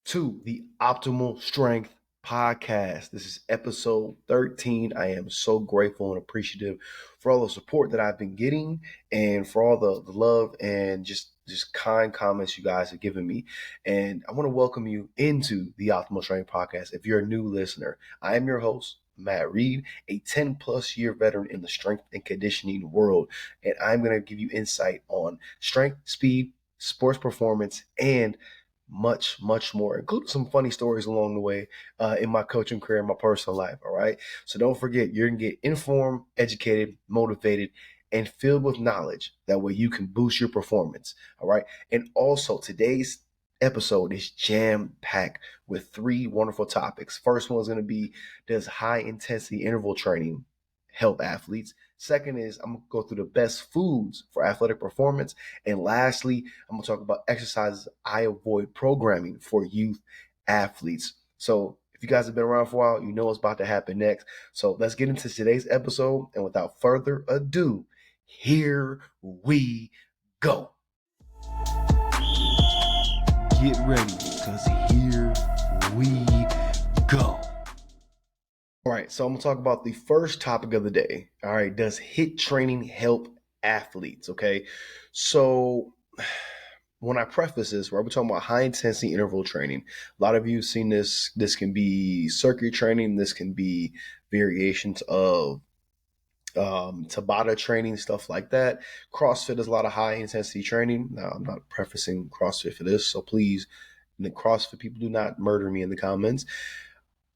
to the Optimal Strength Podcast. This is episode 13. I am so grateful and appreciative for all the support that I've been getting and for all the love and just kind comments you guys have given me. And I want to welcome you into the Optimal Strength Podcast. If you're a new listener, I am your host, Matt Reed, a 10 plus year veteran in the strength and conditioning world. And I'm going to give you insight on strength, speed, sports performance, and much more, including some funny stories along the way in my coaching career and my personal life. All right. So don't forget, you're going to get informed, educated, motivated, and filled with knowledge. That way you can boost your performance. All right. And also, today's episode is jam packed with three wonderful topics. First one is going to be, does high intensity interval training help athletes? Second is, I'm going to go through the best foods for athletic performance. And lastly, I'm going to talk about exercises I avoid programming for youth athletes. So if you guys have been around for a while, you know what's about to happen next. So let's get into today's episode. And without further ado, here we go. Get ready, because here we go. All right, so I'm going to talk about the first topic of the day. All right, does HIIT training help athletes? Okay, so when I preface this, we're talking about high intensity interval training. A lot of you have seen this. This can be circuit training. This can be variations of Tabata training, stuff like that. CrossFit is a lot of high intensity training. Now, I'm not prefacing CrossFit for this, so please, the CrossFit people, do not murder me in the comments.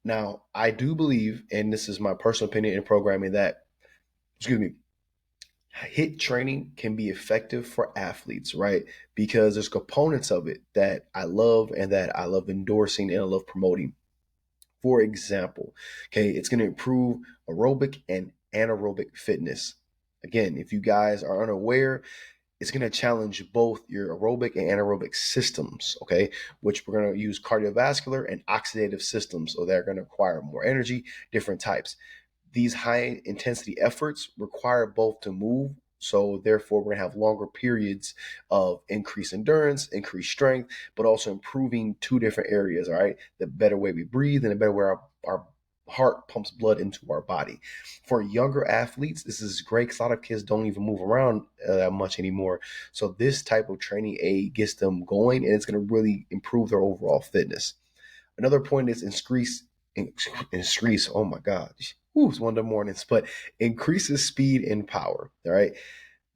Now, I do believe, and this is my personal opinion in programming, that, HIIT training can be effective for athletes, right? Because there's components of it that I love and that I love endorsing and I love promoting. For example, okay, it's going to improve aerobic and anaerobic fitness. Again, if you guys are unaware, it's going to challenge both your aerobic and anaerobic systems, okay, which we're going to use cardiovascular and oxidative systems. So they're going to require more energy, different types. These high intensity efforts require both to move. So therefore, we're going to have longer periods of increased endurance, increased strength, but also improving two different areas, all right? The better way we breathe and the better way our heart pumps blood into our body. For younger athletes, this is great because a lot of kids don't even move around that much anymore. So this type of training aid gets them going, and it's going to really improve their overall fitness. Another point is increase. Oh my God, it's Wonder mornings, but increases speed and power. All right.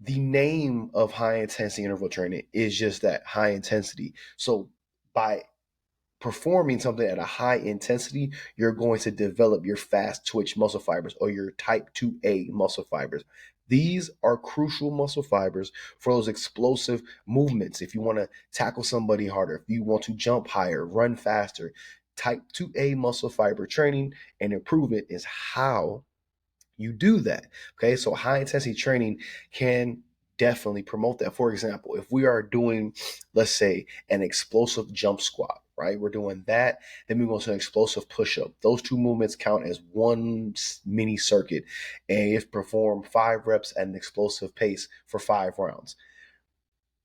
The name of high intensity interval training is just that, high intensity. So by performing something at a high intensity, you're going to develop your fast twitch muscle fibers or your type 2A muscle fibers. These are crucial muscle fibers for those explosive movements. If you want to tackle somebody harder, if you want to jump higher, run faster, type 2A muscle fiber training and improvement is how you do that. Okay, so high intensity training can definitely promote that. For example, if we are doing, let's say, an explosive jump squat, right? We're doing that, then we go to an explosive push-up. Those two movements count as one mini circuit, and you perform 5 reps at an explosive pace for 5 rounds.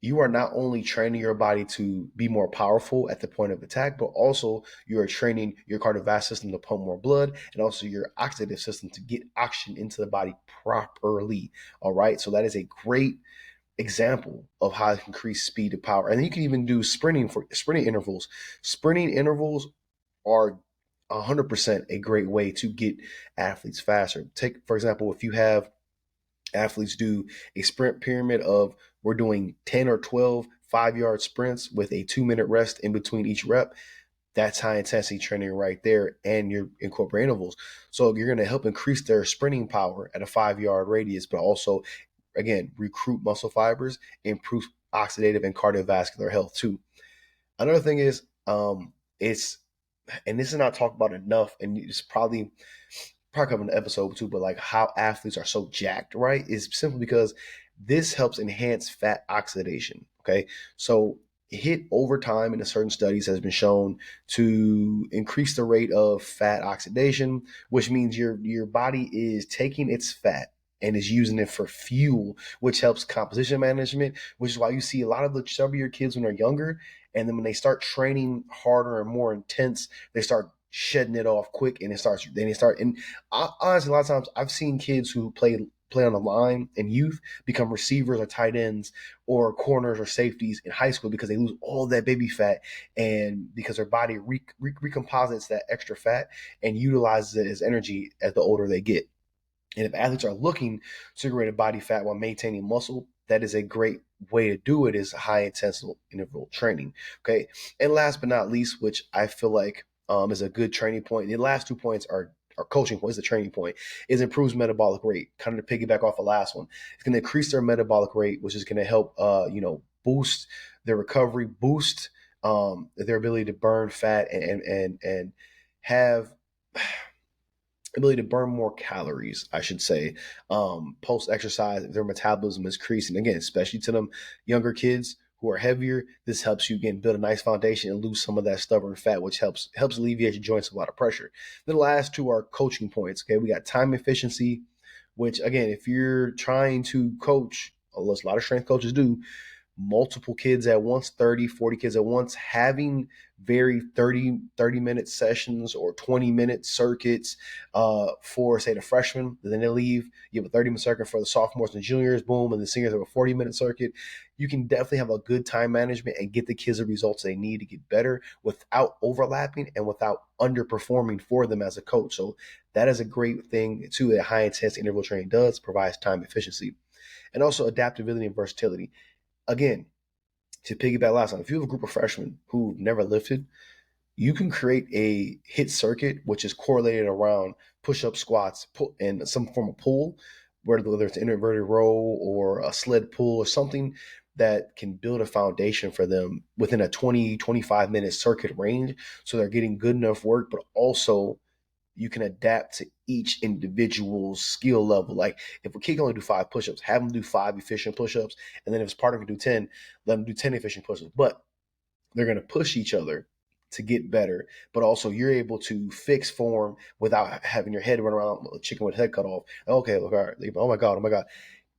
You are not only training your body to be more powerful at the point of attack, but also you are training your cardiovascular system to pump more blood and also your oxidative system to get oxygen into the body properly. All right. So that is a great example of how to increase speed to power. And then you can even do sprinting for sprinting intervals. Sprinting intervals are 100% a great way to get athletes faster. Take, for example, if you have athletes do a sprint pyramid of, we're doing 10 or 12 5-yard sprints with a 2-minute rest in between each rep. That's high intensity training right there, and you're incorporating intervals. So you're going to help increase their sprinting power at a 5-yard radius, but also, again, recruit muscle fibers, improve oxidative and cardiovascular health too. Another thing is, and this is not talked about enough, and it's probably cover an episode too, but like how athletes are so jacked, right? Is simply because this helps enhance fat oxidation. Okay. So HIIT over time in certain studies has been shown to increase the rate of fat oxidation, which means your body is taking its fat and is using it for fuel, which helps composition management, which is why you see a lot of the chubbier kids when they're younger. And then when they start training harder and more intense, they start shedding it off quick, and and honestly, a lot of times I've seen kids who play on the line in youth become receivers or tight ends or corners or safeties in high school because they lose all that baby fat, and because their body recomposites that extra fat and utilizes it as energy as the older they get. And if athletes are looking to get rid of body fat while maintaining muscle, that is a great way to do it is high intensity interval training. Okay. And last but not least, which I feel like is a good training point. The last 2 points are coaching points. The training point is improves metabolic rate. Kind of to piggyback off the last one, it's going to increase their metabolic rate, which is going to help, boost their recovery, boost their ability to burn fat and have ability to burn more calories, I should say, post exercise. Their metabolism is increasing again, especially to them younger kids who are heavier. This helps you again build a nice foundation and lose some of that stubborn fat, which helps alleviate your joints a lot of pressure. Then the last two are coaching points. Okay, we got time efficiency, which again, if you're trying to coach, a lot of strength coaches do, multiple kids at once, 30, 40 kids at once, having very 30-minute sessions or 20-minute circuits for, say, the freshmen. Then they leave. You have a 30-minute circuit for the sophomores and juniors, boom, and the seniors have a 40-minute circuit. You can definitely have a good time management and get the kids the results they need to get better without overlapping and without underperforming for them as a coach. So that is a great thing, too, that high-intensity interval training does, provides time efficiency. And also adaptability and versatility. Again, to piggyback last time, if you have a group of freshmen who've never lifted, you can create a HIIT circuit, which is correlated around push-up, squats, and some form of pull, whether it's an inverted row or a sled pull or something that can build a foundation for them within a 20, 25-minute circuit range. So they're getting good enough work, but also you can adapt to each individual's skill level. Like if a kid can only do 5 push-ups, have them do 5 efficient push-ups, and then if his partner can do 10, let them do 10 efficient push-ups. But they're going to push each other to get better, but also you're able to fix form without having your head run around a chicken with head cut off. Okay, look, all right, oh my god.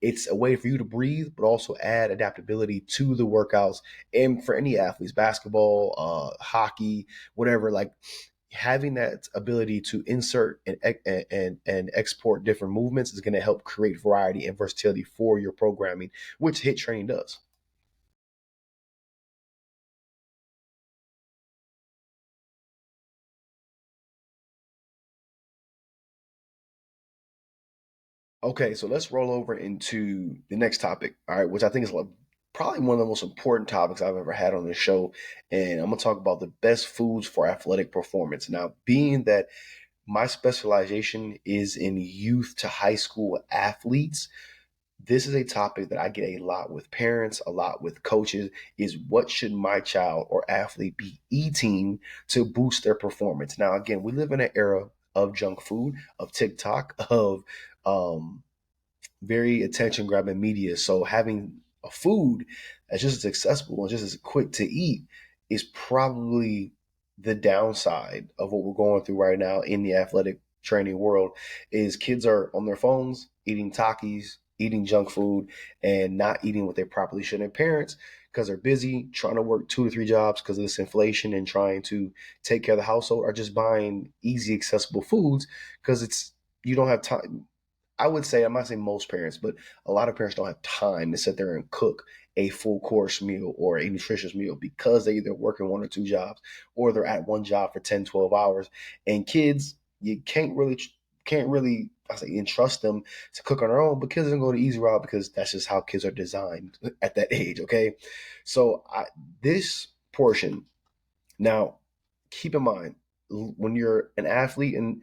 It's a way for you to breathe, but also add adaptability to the workouts. And for any athletes, basketball, hockey, whatever, like having that ability to insert and export different movements is going to help create variety and versatility for your programming, which HIIT training does. Okay, so let's roll over into the next topic, all right, which I think is probably one of the most important topics I've ever had on the show. And I'm going to talk about the best foods for athletic performance. Now, being that my specialization is in youth to high school athletes, this is a topic that I get a lot with parents, a lot with coaches, is what should my child or athlete be eating to boost their performance? Now, again, we live in an era of junk food, of TikTok, of um, very attention grabbing media. So having a food that's just as accessible and just as quick to eat is probably the downside of what we're going through right now in the athletic training world is kids are on their phones eating Takis, eating junk food, and not eating what they properly should. And parents, because they're busy trying to work 2 to 3 jobs because of this inflation and trying to take care of the household, are just buying easy, accessible foods because it's you don't have time. I would say, I'm not saying most parents, but a lot of parents don't have time to sit there and cook a full course meal or a nutritious meal because they either working 1 or 2 jobs or they're at one job for 10, 12 hours. And kids, you can't really I say entrust them to cook on their own because they're going to go the easy route because that's just how kids are designed at that age. Okay. So this portion now, keep in mind when you're an athlete, and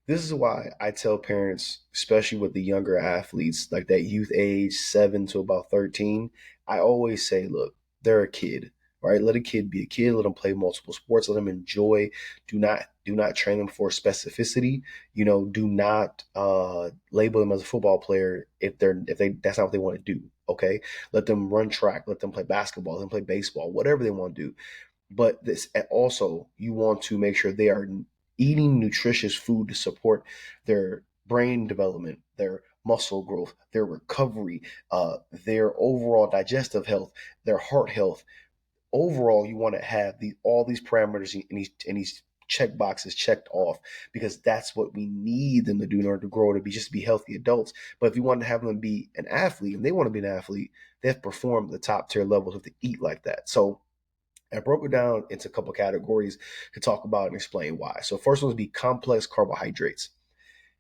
this is why I tell parents, especially with the younger athletes, like that youth age 7 to about 13, I always say, look, they're a kid, right? Let a kid be a kid. Let them play multiple sports. Let them enjoy. Do not train them for specificity. Do not label them as a football player if they that's not what they want to do. Okay, let them run track. Let them play basketball. Let them play baseball. Whatever they want to do, but this also you want to make sure they are eating nutritious food to support their brain development, their muscle growth, their recovery, their overall digestive health, their heart health. Overall, you want to have all these parameters and these check boxes checked off, because that's what we need them to do in order to grow, to be healthy adults. But if you want to have them be an athlete and they want to be an athlete, they have to perform the top tier levels, have to eat like that. So I broke it down into a couple categories to talk about and explain why. So first one would be complex carbohydrates.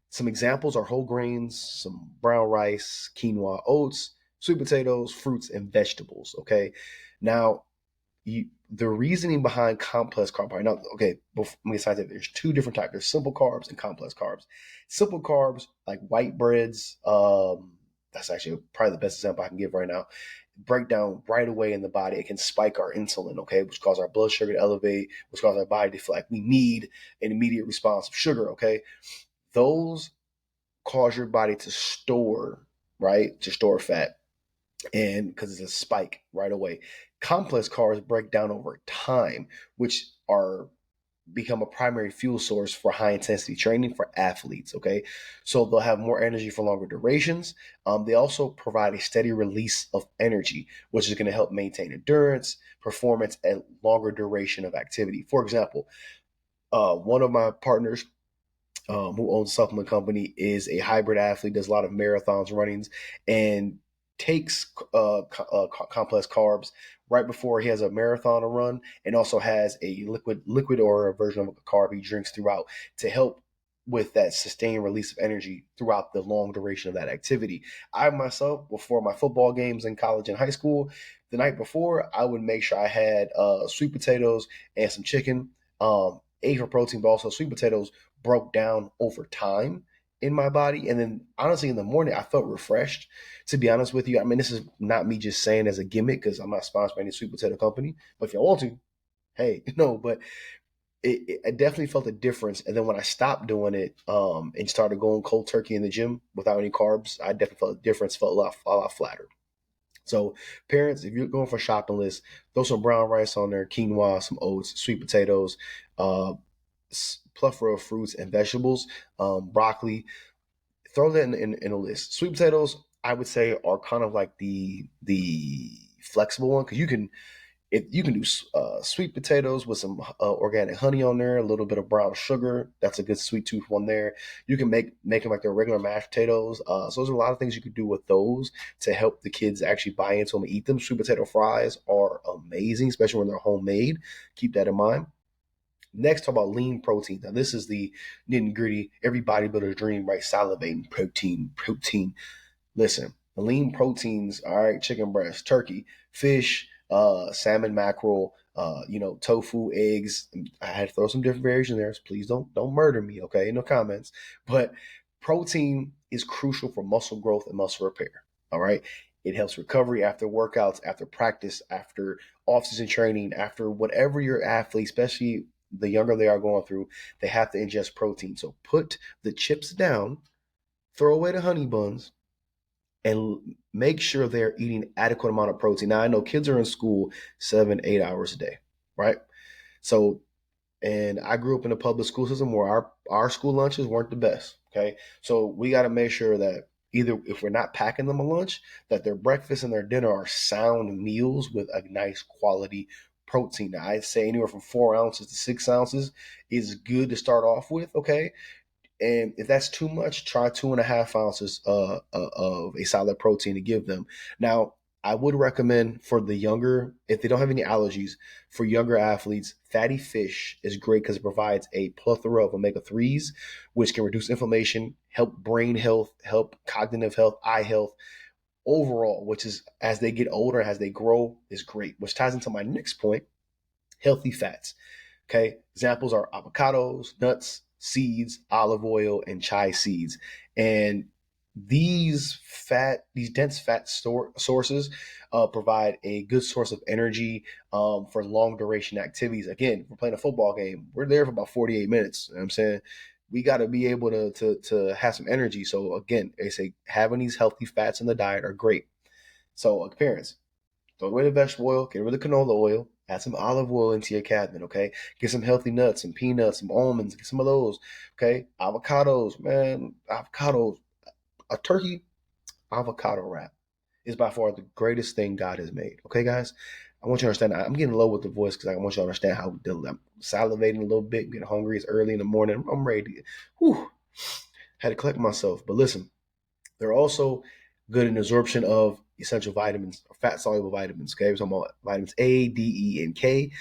Some examples are whole grains, some brown rice, quinoa, oats, sweet potatoes, fruits, and vegetables. Okay. Now, the reasoning behind complex carbohydrates. Now, okay, let me decide that there's two different types. There's simple carbs and complex carbs. Simple carbs, like white breads, that's actually probably the best example I can give right now, break down right away in the body. It can spike our insulin, okay, which causes our blood sugar to elevate, which causes our body to feel like we need an immediate response of sugar, okay? Those cause your body to store, right, to store fat, and because it's a spike right away. Complex carbs break down over time, which are become a primary fuel source for high intensity training for athletes. Okay, so they'll have more energy for longer durations. They also provide a steady release of energy, which is going to help maintain endurance, performance, and longer duration of activity. For example, one of my partners, who owns a supplement company, is a hybrid athlete, does a lot of marathons, runnings, and takes complex carbs right before he has a marathon to run, and also has a liquid or a version of a carb he drinks throughout to help with that sustained release of energy throughout the long duration of that activity. I myself, before my football games in college and high school, the night before, I would make sure I had sweet potatoes and some chicken. A for protein, but also sweet potatoes broke down over time in my body. And then honestly, in the morning, I felt refreshed, to be honest with you. I mean, this is not me just saying as a gimmick, because I'm not sponsored by any sweet potato company. But if you want to, hey, no, but I definitely felt a difference. And then when I stopped doing it, and started going cold turkey in the gym without any carbs, I definitely felt a difference, felt a lot flatter. So, parents, if you're going for a shopping list, throw some brown rice on there, quinoa, some oats, sweet potatoes, uh, plethora of fruits and vegetables, broccoli. Throw that in a list. Sweet potatoes, I would say, are kind of like the flexible one, because you can do sweet potatoes with some organic honey on there, a little bit of brown sugar. That's a good sweet tooth one there. You can make them like their regular mashed potatoes. So there's a lot of things you could do with those to help the kids actually buy into them and eat them. Sweet potato fries are amazing, especially when they're homemade. Keep that in mind. Next, talk about lean protein. Now, this is the nitty gritty. Every bodybuilder's dream, right? Salivating protein. Listen, the lean proteins, all right, chicken breast, turkey, fish, salmon, mackerel, tofu, eggs. I had to throw some different variations there. So please don't murder me, okay? No comments. But protein is crucial for muscle growth and muscle repair. All right. It helps recovery after workouts, after practice, after off-season training, after whatever your athlete, especially the younger they are going through, they have to ingest protein. So put the chips down, throw away the honey buns, and make sure they're eating adequate amount of protein. Now I know kids are in school 7, 8 hours a day, right? So, and I grew up in a public school system where our school lunches weren't the best. Okay, so we got to make sure that either if we're not packing them a lunch, that their breakfast and their dinner are sound meals with a nice quality protein. Now, I'd say anywhere from 4 ounces to 6 ounces is good to start off with. Okay, and if that's too much, try 2.5 ounces of a solid protein to give them. Now, I would recommend for the younger, if they don't have any allergies, for younger athletes, fatty fish is great because it provides a plethora of omega 3s, which can reduce inflammation, help brain health, help cognitive health, eye health overall, which is as they get older, as they grow, is great. Which ties into my next point, healthy fats. Okay, examples are avocados, nuts, seeds, olive oil, and chia seeds. And these dense fat sources provide a good source of energy for long duration activities. Again, if we're playing a football game, we're there for about 48 minutes. You know what I'm saying, we got to be able to have some energy. So again, they say having these healthy fats in the diet are great. So parents, throw away the vegetable oil, get rid of the canola oil, add some olive oil into your cabinet, okay? Get some healthy nuts, some peanuts, some almonds, get some of those, okay? Avocados, man, avocados, A turkey avocado wrap is by far the greatest thing God has made. Okay, guys? I want you to understand. I'm getting low with the voice because I want you to understand how I'm salivating a little bit, getting hungry. It's early in the morning. I'm ready to whew, had to collect myself. But listen, they're also good in absorption of essential vitamins, fat soluble vitamins. Okay, we're talking about vitamins A, D, E, and K.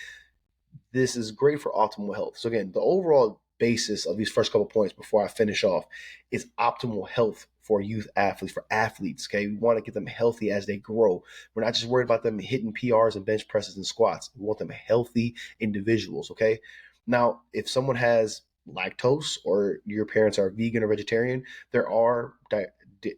This is great for optimal health. So again, the overall basis of these first couple points before I finish off is optimal health for youth athletes, for athletes. Okay, we want to get them healthy as they grow. We're not just worried about them hitting PRs and bench presses and squats. We want them healthy individuals. Okay, now if someone has lactose or your parents are vegan or vegetarian, there are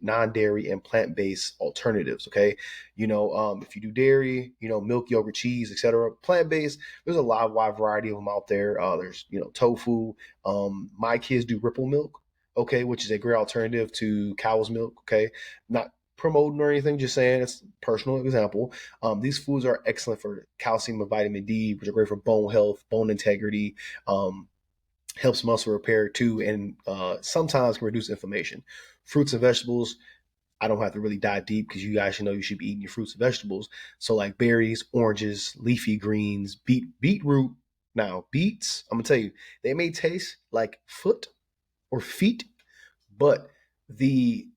non-dairy and plant-based alternatives. Okay, if you do dairy, milk, yogurt, cheese, etc., plant-based, there's a lot wide variety of them out there. There's tofu. My kids do Ripple milk, okay, which is a great alternative to cow's milk. Okay, not promoting or anything, just saying it's a personal example. These foods are excellent for calcium and vitamin D, which are great for bone health, bone integrity. Helps muscle repair too, and sometimes can reduce inflammation. Fruits and vegetables, I don't have to really dive deep because you guys should know you should be eating your fruits and vegetables. So like berries, oranges, leafy greens, beetroot. Now beets, I'm gonna tell you, they may taste like foot or feet, but the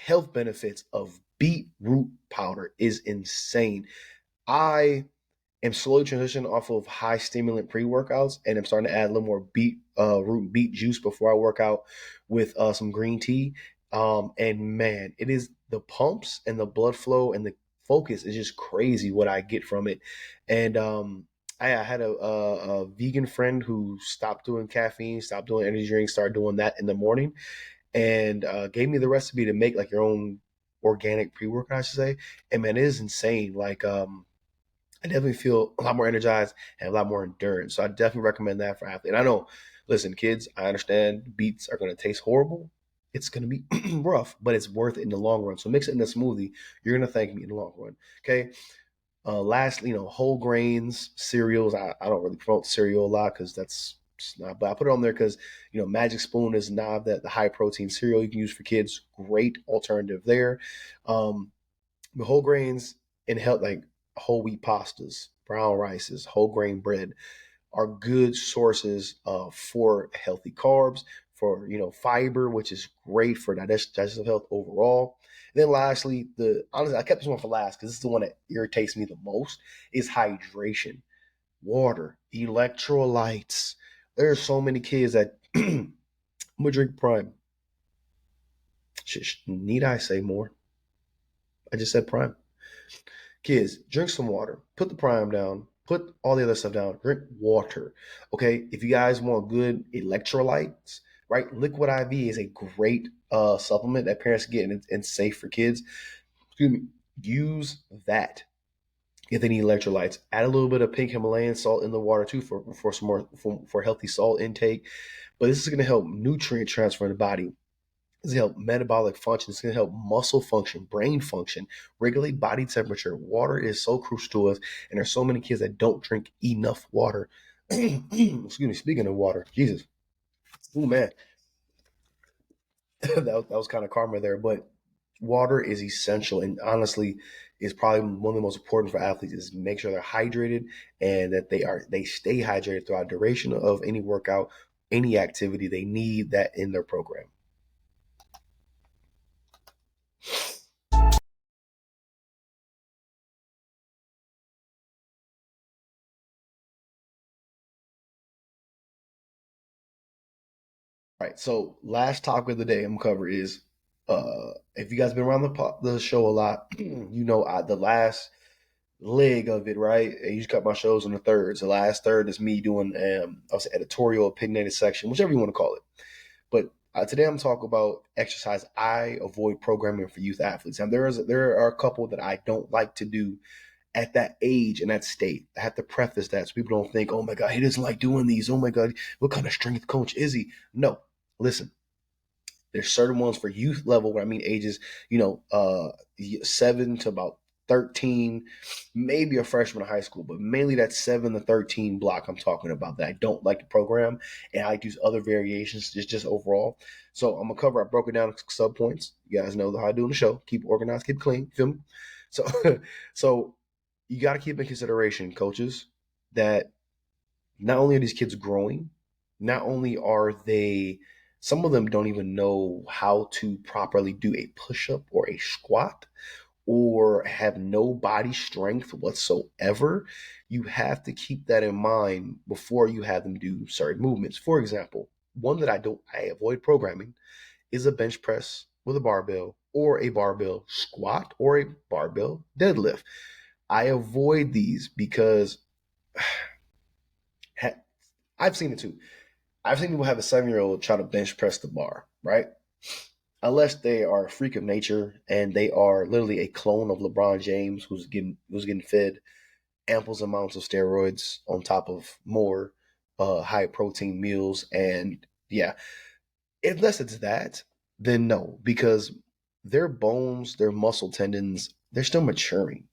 health benefits of beetroot powder is insane. I am slowly transitioning off of high stimulant pre workouts, and I'm starting to add a little more root beet juice before I work out with some green tea. And man, it is the pumps and the blood flow and the focus is just crazy what I get from it. And I had a vegan friend who stopped doing caffeine, stopped doing energy drinks, started doing that in the morning, and gave me the recipe to make like your own organic pre workout, I should say. And man, it is insane. Like I definitely feel a lot more energized and a lot more endurance. So I definitely recommend that for athletes. And I know, listen, kids, I understand beets are going to taste horrible. It's going to be rough, but it's worth it in the long run. So mix it in a smoothie. You're going to thank me in the long run. Okay. Lastly, whole grains, cereals. I don't really promote cereal a lot because that's not, but I put it on there because, Magic Spoon is not the high protein cereal you can use for kids. Great alternative there. The whole grains and health, like whole wheat pastas, brown rices, whole grain bread, are good sources for healthy carbs, for fiber, which is great for digestive health overall. And then lastly, the honestly, I kept this one for last because this is the one that irritates me the most, is hydration, water, electrolytes. There's so many kids that I'm gonna drink Prime. Need I say more? I just said Prime. Kids, drink some water. Put the prime down. Put all the other stuff down. Drink water. Okay. If you guys want good electrolytes, right? Liquid IV is a great supplement that parents get, and it's safe for kids. Excuse me. Use that if they need electrolytes. Add a little bit of pink Himalayan salt in the water too for some more for healthy salt intake. But this is going to help nutrient transfer in the body. It's going to help metabolic function. It's going to help muscle function, brain function, regulate body temperature. Water is so crucial to us, and there's so many kids that don't drink enough water. Excuse me. Speaking of water, Jesus, oh man, that was kind of karma there. But water is essential, and honestly, is probably one of the most important for athletes. Is make sure they're hydrated and that they stay hydrated throughout the duration of any workout, any activity. They need that in their program. All right. So last topic of the day I'm gonna cover is if you guys been around the show a lot, the last leg of it, right? I usually cut my shows on the thirds. The last third is me doing I'll say editorial, opinionated section, whichever you want to call it. But today I'm talking about exercise I avoid programming for youth athletes. And there are a couple that I don't like to do at that age and that state. I have to preface that so people don't think, oh my God, he doesn't like doing these. Oh my God, what kind of strength coach is he? No, listen, there's certain ones for youth level, what I mean ages, 7 to about 13, maybe a freshman in high school, but mainly that 7 to 13 block I'm talking about that I don't like to program, and I like to use other variations just overall. So I'm gonna cover. I broke it down sub points. You guys know how I do in the show. Keep it organized, keep it clean. Feel me? So so you got to keep in consideration, coaches, that not only are these kids growing, not only are they, some of them don't even know how to properly do a push up or a squat or have no body strength whatsoever. You have to keep that in mind before you have them do certain movements. For example, one that I avoid programming is a bench press with a barbell or a barbell squat or a barbell deadlift. I avoid these because I've seen it too. I've seen people have a 7-year-old try to bench press the bar, right? Unless they are a freak of nature and they are literally a clone of LeBron James who's getting fed ample amounts of steroids on top of more high protein meals. And yeah, unless it's that, then no, because their bones, their muscle tendons, they're still maturing,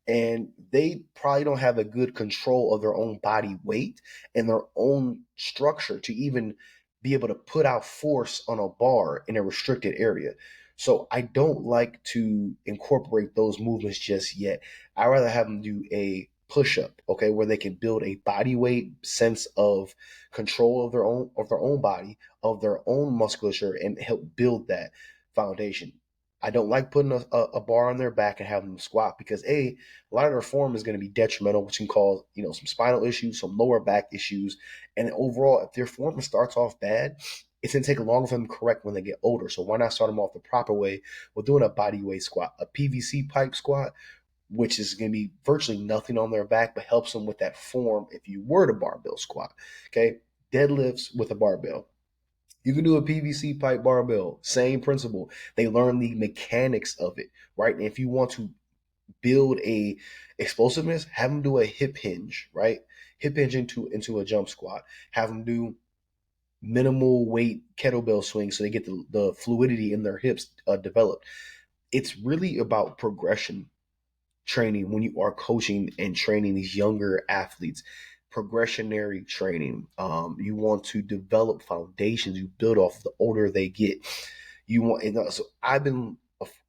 and they probably don't have a good control of their own body weight and their own structure to even be able to put out force on a bar in a restricted area. So I don't like to incorporate those movements just yet. I rather have them do a push up, okay, where they can build a body weight sense of control of their own body, of their own musculature, and help build that foundation. I don't like putting a bar on their back and having them squat because a lot of their form is going to be detrimental, which can cause some spinal issues, some lower back issues, and overall, if their form starts off bad, it's going to take longer for them to correct when they get older. So why not start them off the proper way with doing a body weight squat, a PVC pipe squat, which is going to be virtually nothing on their back, but helps them with that form if you were to barbell squat. Okay, deadlifts with a barbell. You can do a PVC pipe barbell, same principle. They learn the mechanics of it, right? And if you want to build a explosiveness, have them do a hip hinge, right? Hip hinge into a jump squat. Have them do minimal weight kettlebell swings so they get the fluidity in their hips developed. It's really about progression training when you are coaching and training these younger athletes. Progressionary training. You want to develop foundations you build off the older they get. You want, so I've been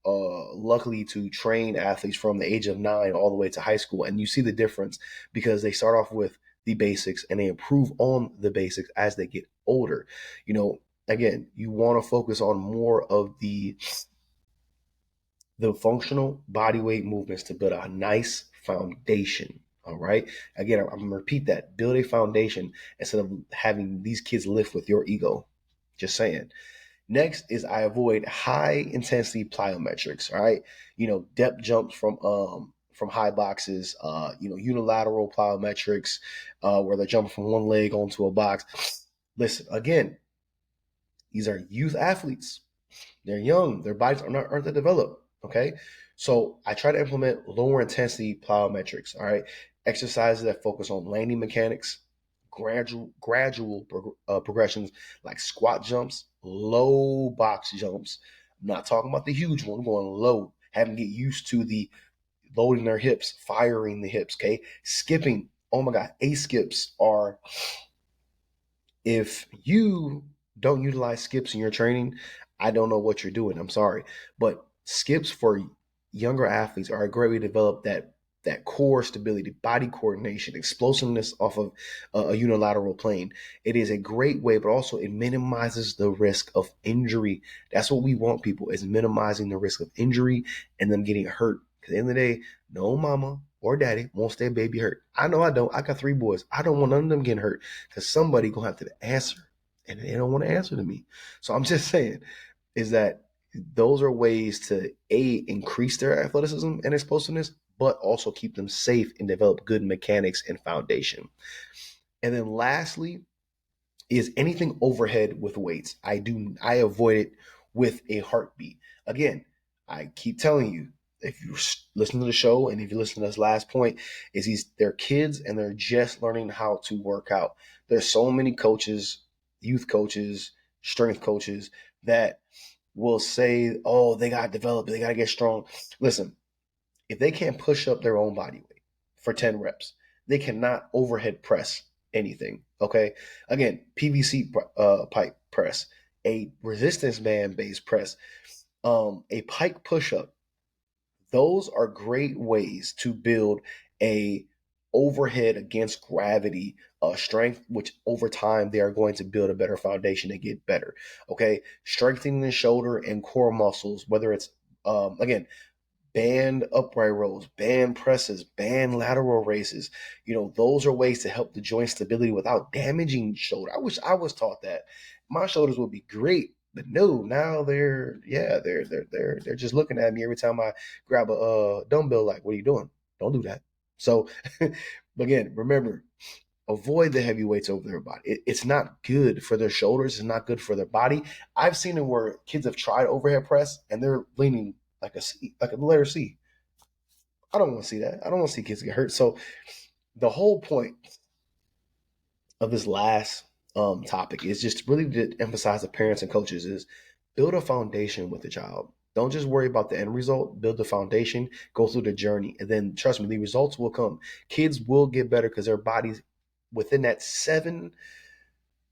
luckily to train athletes from the age of 9 all the way to high school, and you see the difference because they start off with the basics and they improve on the basics as they get older. Again, you want to focus on more of the functional body weight movements to build a nice foundation. All right. Again, I'm going to repeat that. Build a foundation instead of having these kids lift with your ego. Just saying. Next is I avoid high intensity plyometrics. All right. Depth jumps from high boxes, unilateral plyometrics, where they're jumping from one leg onto a box. Listen, again, these are youth athletes. They're young. Their bodies aren't that developed. Okay. So I try to implement lower intensity plyometrics. All right. Exercises that focus on landing mechanics, gradual progressions like squat jumps, low box jumps. I'm not talking about the huge one. I'm going low. Having to get used to the loading their hips, firing the hips. Okay. Skipping. Oh my God. A skips are, if you don't utilize skips in your training, I don't know what you're doing. I'm sorry. But skips for younger athletes are a great way to develop that core stability, body coordination, explosiveness off of a unilateral plane. It is a great way, but also it minimizes the risk of injury. That's what we want, people, is minimizing the risk of injury and them getting hurt. Because at the end of the day, no mama or daddy wants their baby hurt. I know I don't. I got 3 boys. I don't want none of them getting hurt because somebody gonna have to answer, and they don't want to answer to me. So I'm just saying is that those are ways to increase their athleticism and explosiveness, but also keep them safe and develop good mechanics and foundation. And then lastly is anything overhead with weights. I avoid it with a heartbeat. Again, I keep telling you, if you listen to the show and if you listen to this last point, is they're kids and they're just learning how to work out. There's so many coaches, youth coaches, strength coaches that will say, oh, they got to develop, they got to get strong. Listen, If they can't push up their own body weight for 10 reps, they cannot overhead press anything. Okay. Again, PVC pipe press, a resistance band based press, a pike push up. Those are great ways to build a overhead against gravity strength, which over time they are going to build a better foundation and get better. Okay. Strengthening the shoulder and core muscles, whether it's again, band upright rows, band presses, band lateral raises. Those are ways to help the joint stability without damaging shoulder. I wish I was taught that. My shoulders would be great, but no, now they're just looking at me every time I grab a dumbbell. Like, what are you doing? Don't do that. So, again, remember, avoid the heavy weights over their body. It's not good for their shoulders. It's not good for their body. I've seen it where kids have tried overhead press and they're leaning like a C, like a letter C. I don't want to see that. I don't want to see kids get hurt. So the whole point of this last topic is just really to emphasize to parents and coaches is build a foundation with the child. Don't just worry about the end result. Build the foundation, go through the journey, and then trust me, the results will come. Kids will get better because their bodies within that 7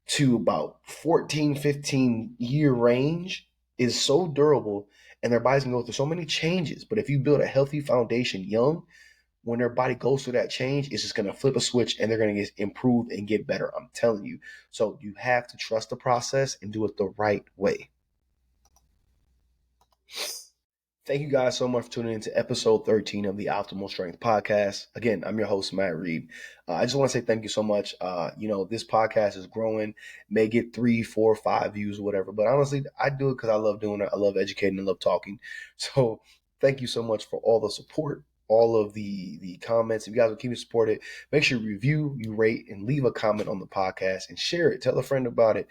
to about 14, 15-year range is so durable and their bodies can go through so many changes. But if you build a healthy foundation young, when their body goes through that change, it's just going to flip a switch and they're going to get improved and get better. I'm telling you. So you have to trust the process and do it the right way. Thank you guys so much for tuning in to episode 13 of the Optimal Strength Podcast. Again, I'm your host, Matt Reed. I just want to say thank you so much. This podcast is growing, may get 3, 4, 5 views or whatever. But honestly, I do it because I love doing it. I love educating and love talking. So thank you so much for all the support, all of the comments. If you guys will keep me supported, make sure you review, you rate, and leave a comment on the podcast and share it. Tell a friend about it.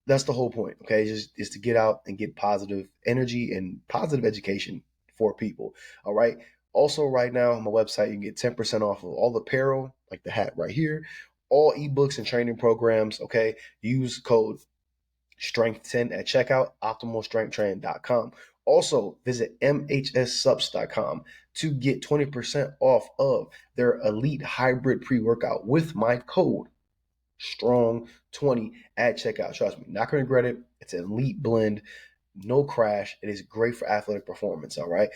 That's the whole point, okay? Is to get out and get positive energy and positive education for people. All right. Also, right now on my website, you can get 10% off of all the apparel, like the hat right here, all ebooks and training programs. Okay. Use code strength10 at checkout, optimalstrengthtraining.com. Also, visit mhssubs.com to get 20% off of their elite hybrid pre-workout with my code strong 20 at checkout. Trust me, not going to regret it. It's an elite blend, no crash. It is great for athletic performance. All right.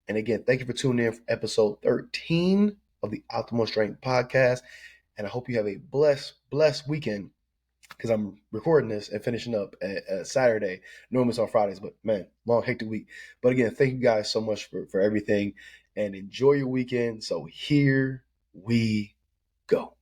And again, thank you for tuning in for episode 13 of the Optimal Strength Podcast. And I hope you have a blessed weekend, because I'm recording this and finishing up at Saturday. Normally it's on Fridays, but man, long, hectic week. But again, thank you guys so much for everything and enjoy your weekend. So here we go.